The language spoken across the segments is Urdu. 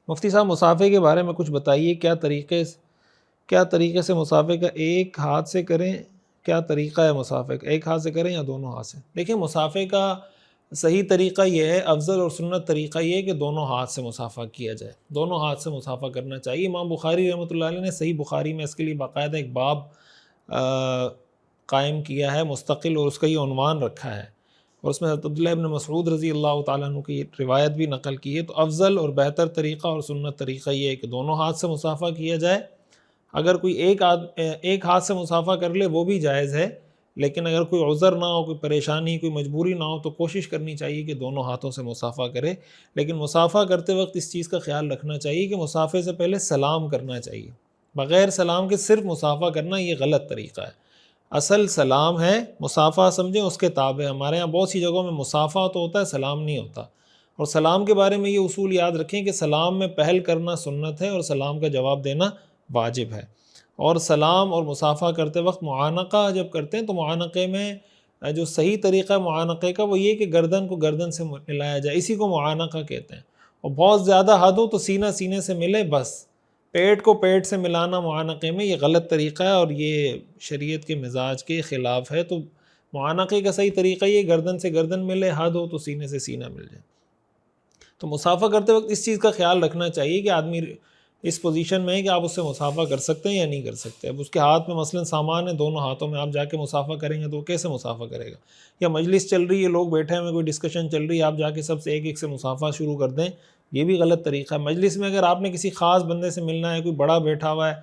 مفتی صاحب مصافحے کے بارے میں کچھ بتائیے، کیا طریقے سے مصافحے کا ایک ہاتھ سے کریں؟ کیا طریقہ ہے مصافحے کا، ایک ہاتھ سے کریں یا دونوں ہاتھ سے؟ دیکھیں مصافحے کا صحیح طریقہ یہ ہے، افضل اور سنت طریقہ یہ ہے کہ دونوں ہاتھ سے مصافحہ کیا جائے، دونوں ہاتھ سے مصافحہ کرنا چاہیے۔ امام بخاری رحمۃ اللہ علیہ نے صحیح بخاری میں اس کے لیے باقاعدہ ایک باب قائم کیا ہے مستقل، اور اس کا یہ عنوان رکھا ہے، اور اس میں حضرت عبداللہ ابن مسعود رضی اللہ تعالیٰ عنہ کی روایت بھی نقل کی ہے۔ تو افضل اور بہتر طریقہ اور سنت طریقہ یہ ہے کہ دونوں ہاتھ سے مصافحہ کیا جائے۔ اگر کوئی ایک ہاتھ سے مصافحہ کر لے وہ بھی جائز ہے، لیکن اگر کوئی عذر نہ ہو، کوئی پریشانی، کوئی مجبوری نہ ہو، تو کوشش کرنی چاہیے کہ دونوں ہاتھوں سے مصافحہ کرے۔ لیکن مصافحہ کرتے وقت اس چیز کا خیال رکھنا چاہیے کہ مصافحے سے پہلے سلام کرنا چاہیے، بغیر سلام کے صرف مصافحہ کرنا یہ غلط طریقہ ہے۔ اصل سلام ہے، مصافحہ سمجھیں اس کے تابع۔ ہمارے یہاں بہت سی جگہوں میں مصافحہ تو ہوتا ہے، سلام نہیں ہوتا۔ اور سلام کے بارے میں یہ اصول یاد رکھیں کہ سلام میں پہل کرنا سنت ہے اور سلام کا جواب دینا واجب ہے۔ اور سلام اور مصافحہ کرتے وقت معانقہ جب کرتے ہیں تو معانقے میں جو صحیح طریقہ ہے معانقے کا وہ یہ کہ گردن کو گردن سے ملایا جائے، اسی کو معانقہ کہتے ہیں۔ اور بہت زیادہ حد ہو تو سینہ سینے سے ملے، بس پیٹ کو پیٹ سے ملانا معانقے میں یہ غلط طریقہ ہے اور یہ شریعت کے مزاج کے خلاف ہے۔ تو معانقے کا صحیح طریقہ یہ گردن سے گردن ملے، حد ہو تو سینے سے سینہ مل جائے۔ تو مصافحہ کرتے وقت اس چیز کا خیال رکھنا چاہیے کہ آدمی اس پوزیشن میں ہے کہ آپ اس سے مصافحہ کر سکتے ہیں یا نہیں کر سکتے۔ اب اس کے ہاتھ میں مثلا سامان ہے، دونوں ہاتھوں میں آپ جا کے مصافحہ کریں گے تو وہ کیسے مصافحہ کرے گا؟ یا مجلس چل رہی ہے، لوگ بیٹھے ہیں، کوئی ڈسکشن چل رہی ہے، آپ جا کے سب سے ایک ایک سے مصافحہ شروع کر دیں، یہ بھی غلط طریقہ ہے۔ مجلس میں اگر آپ نے کسی خاص بندے سے ملنا ہے، کوئی بڑا بیٹھا ہوا ہے،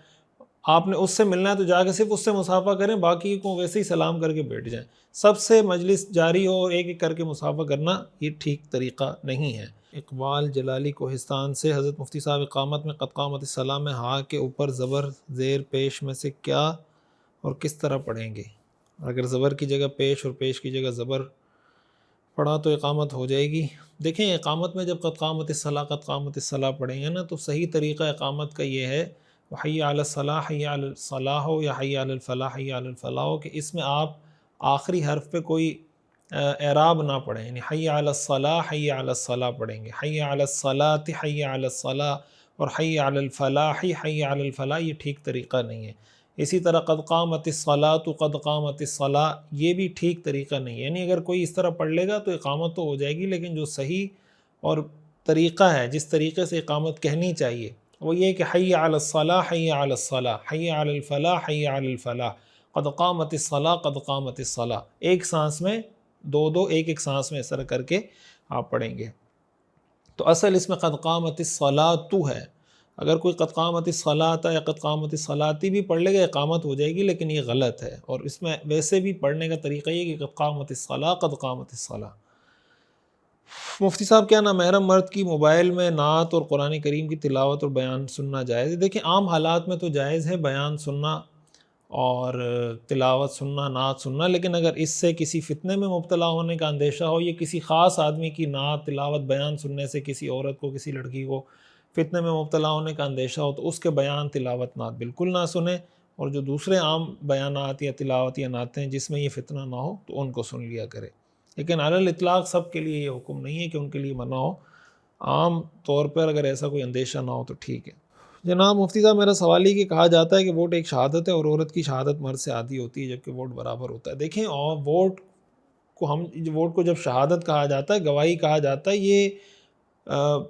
آپ نے اس سے ملنا ہے تو جا کے صرف اس سے مصافحہ کریں، باقی کو ویسے ہی سلام کر کے بیٹھ جائیں۔ سب سے مجلس جاری ہو، ایک ایک کر کے مصافحہ کرنا یہ ٹھیک طریقہ نہیں ہے۔ اقبال جلالی کوہستان سے، حضرت مفتی صاحب اقامت میں قد قامت الصلاۃ میں ہاں کے اوپر زبر زیر پیش میں سے کیا اور کس طرح پڑھیں گے؟ اگر زبر کی جگہ پیش اور پیش کی جگہ زبر پڑھا تو اقامت ہو جائے گی؟ دیکھیں اقامت میں جب قد قامت الصلاۃ پڑھیں گے نا تو صحیح طریقہ اقامت کا یہ ہے حی علی الصلاۃ، حی علی الصلاۃ ہو یا حی علی الفلاح، حی علی الفلاح ہو، کہ اس میں آپ آخری حرف پہ کوئی اعراب نہ پڑھیں، یعنی حی علی الصلاۃ، حی علی الصلاۃ پڑھیں گے، حی علی الصلاۃ، حی علی الصلاۃ، اور حی علی الفلاح، حی علی الفلاح، یہ ٹھیک طریقہ نہیں ہے۔ اسی طرح قد قامت الصلاۃ، قد قامت الصلاۃ، یہ بھی ٹھیک طریقہ نہیں ہے۔ یعنی اگر کوئی اس طرح پڑھ لے گا تو اقامت تو ہو جائے گی، لیکن جو صحیح اور طریقہ ہے، جس طریقے سے اقامت کہنی چاہیے، وہ یہ کہ حی علی الصلاۃ، حی علی الصلاۃ، حی علی الفلاح، حی علی الفلاح، قد قامت الصلاۃ، قد قامت الصلاۃ، ایک سانس میں دو ایک ایک سانس میں اس طرح کر کے آپ پڑھیں گے۔ تو اصل اس میں قد قامت الصلاۃ ہے۔ اگر کوئی قد قامت الصلاۃ یا قد قامت الصلاۃ بھی پڑھ لے گا اقامت ہو جائے گی، لیکن یہ غلط ہے۔ اور اس میں ویسے بھی پڑھنے کا طریقہ یہ کہ قد قامت الصلاۃ، قد قامت الصلاۃ۔ مفتی صاحب کیا نامحرم مرد کی موبائل میں نعت اور قرآن کریم کی تلاوت اور بیان سننا جائز ہے؟ دیکھیں عام حالات میں تو جائز ہے بیان سننا اور تلاوت سننا، نعت سننا، لیکن اگر اس سے کسی فتنے میں مبتلا ہونے کا اندیشہ ہو، یا کسی خاص آدمی کی نعت تلاوت بیان سننے سے کسی عورت کو، کسی لڑکی کو فتنے میں مبتلا ہونے کا اندیشہ ہو، تو اس کے بیان تلاوت نعت بالکل نہ سنیں، اور جو دوسرے عام بیانات یا تلاوت یا نعتیں جس میں یہ فتنہ نہ ہو تو ان کو سن لیا کرے۔ لیکن علی الاطلاق سب کے لیے یہ حکم نہیں ہے کہ ان کے لیے منع ہو، عام طور پر اگر ایسا کوئی اندیشہ نہ ہو تو ٹھیک ہے۔ جناب مفتی صاحب میرا سوال یہ کہ کہا جاتا ہے کہ ووٹ ایک شہادت ہے اور عورت کی شہادت مرد سے آدھی ہوتی ہے جبکہ ووٹ برابر ہوتا ہے۔ دیکھیں اور ووٹ کو جب شہادت کہا جاتا ہے، گواہی کہا جاتا ہے، یہ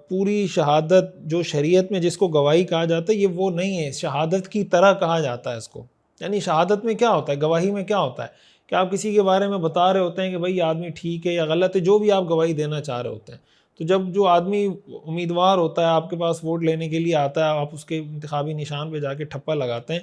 پوری شہادت جو شریعت میں جس کو گواہی کہا جاتا ہے یہ وہ نہیں ہے، شہادت کی طرح کہا جاتا ہے اس کو۔ یعنی شہادت میں کیا ہوتا ہے، گواہی میں کیا ہوتا ہے کہ آپ کسی کے بارے میں بتا رہے ہوتے ہیں کہ بھئی یہ آدمی ٹھیک ہے یا غلط ہے، جو بھی آپ گواہی دینا چاہ رہے ہوتے ہیں۔ تو جب جو آدمی امیدوار ہوتا ہے آپ کے پاس ووٹ لینے کے لیے آتا ہے، آپ اس کے انتخابی نشان پہ جا کے ٹھپا لگاتے ہیں،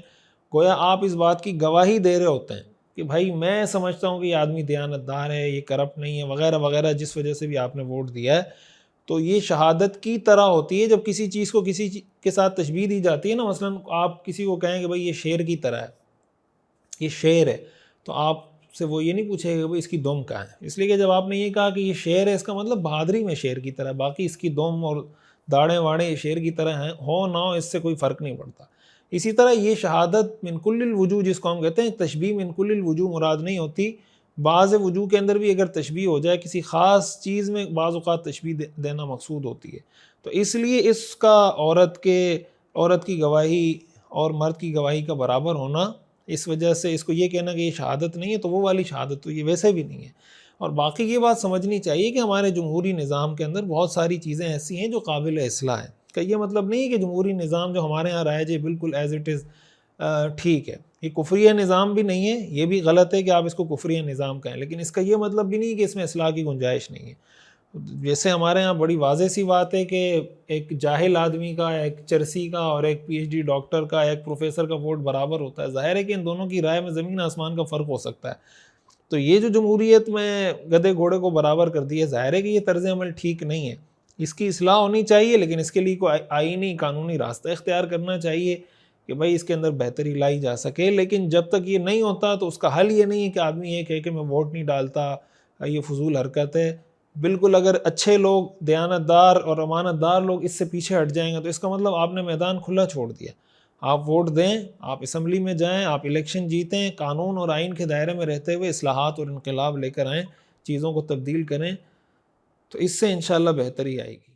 گویا آپ اس بات کی گواہی دے رہے ہوتے ہیں کہ بھائی میں سمجھتا ہوں کہ یہ آدمی دیانتدار ہے، یہ کرپٹ نہیں ہے، وغیرہ وغیرہ، جس وجہ سے بھی آپ نے ووٹ دیا ہے۔ تو یہ شہادت کی طرح ہوتی ہے جب کسی چیز کو کسی کے ساتھ تشبیہ دی جاتی ہے نا، مثلا آپ کسی کو کہیں کہ بھئی یہ شیر کی طرح ہے، یہ شیر ہے، تو آپ سے وہ یہ نہیں پوچھے گا کہ اس کی دم کہاں ہے، اس لیے کہ جب آپ نے یہ کہا کہ یہ شیر ہے، اس کا مطلب بہادری میں شیر کی طرح، باقی اس کی دم اور داڑیں واڑیں یہ شیر کی طرح ہیں، ہو نہ ہو اس سے کوئی فرق نہیں پڑتا۔ اسی طرح یہ شہادت من کل الوجوہ جس کو ہم کہتے ہیں، تشبیہ من کل الوجوہ مراد نہیں ہوتی، بعض وجوہ کے اندر بھی اگر تشبیہ ہو جائے کسی خاص چیز میں، بعض اوقات تشبیہ دینا مقصود ہوتی ہے، تو اس لیے اس کا عورت کی گواہی اور مرد کی گواہی کا برابر ہونا، اس وجہ سے اس کو یہ کہنا کہ یہ شہادت نہیں ہے تو وہ والی شہادت تو یہ ویسے بھی نہیں ہے۔ اور باقی یہ بات سمجھنی چاہیے کہ ہمارے جمہوری نظام کے اندر بہت ساری چیزیں ایسی ہیں جو قابل اصلاح ہیں، کہ یہ مطلب نہیں کہ جمہوری نظام جو ہمارے ہاں رائج ہے بالکل ایز اٹ از ٹھیک ہے، یہ کفریہ نظام بھی نہیں ہے، یہ بھی غلط ہے کہ آپ اس کو کفریہ نظام کہیں، لیکن اس کا یہ مطلب بھی نہیں کہ اس میں اصلاح کی گنجائش نہیں ہے۔ جیسے ہمارے ہاں بڑی واضح سی بات ہے کہ ایک جاہل آدمی کا، ایک چرسی کا اور ایک پی ایچ ڈی ڈاکٹر کا، ایک پروفیسر کا ووٹ برابر ہوتا ہے، ظاہر ہے کہ ان دونوں کی رائے میں زمین آسمان کا فرق ہو سکتا ہے۔ تو یہ جو جمہوریت میں گدھے گھوڑے کو برابر کر دی ہے، ظاہر ہے کہ یہ طرز عمل ٹھیک نہیں ہے، اس کی اصلاح ہونی چاہیے، لیکن اس کے لیے کوئی آئینی قانونی راستہ اختیار کرنا چاہیے کہ بھائی اس کے اندر بہتری لائی جا سکے۔ لیکن جب تک یہ نہیں ہوتا تو اس کا حل یہ نہیں ہے کہ آدمی یہ کہے کہ میں ووٹ نہیں ڈالتا، یہ فضول حرکت ہے۔ بالکل اگر اچھے لوگ، دیانت دار اور امانت دار لوگ اس سے پیچھے ہٹ جائیں گے تو اس کا مطلب آپ نے میدان کھلا چھوڑ دیا۔ آپ ووٹ دیں، آپ اسمبلی میں جائیں، آپ الیکشن جیتیں، قانون اور آئین کے دائرے میں رہتے ہوئے اصلاحات اور انقلاب لے کر آئیں، چیزوں کو تبدیل کریں، تو اس سے انشاءاللہ بہتری آئے گی۔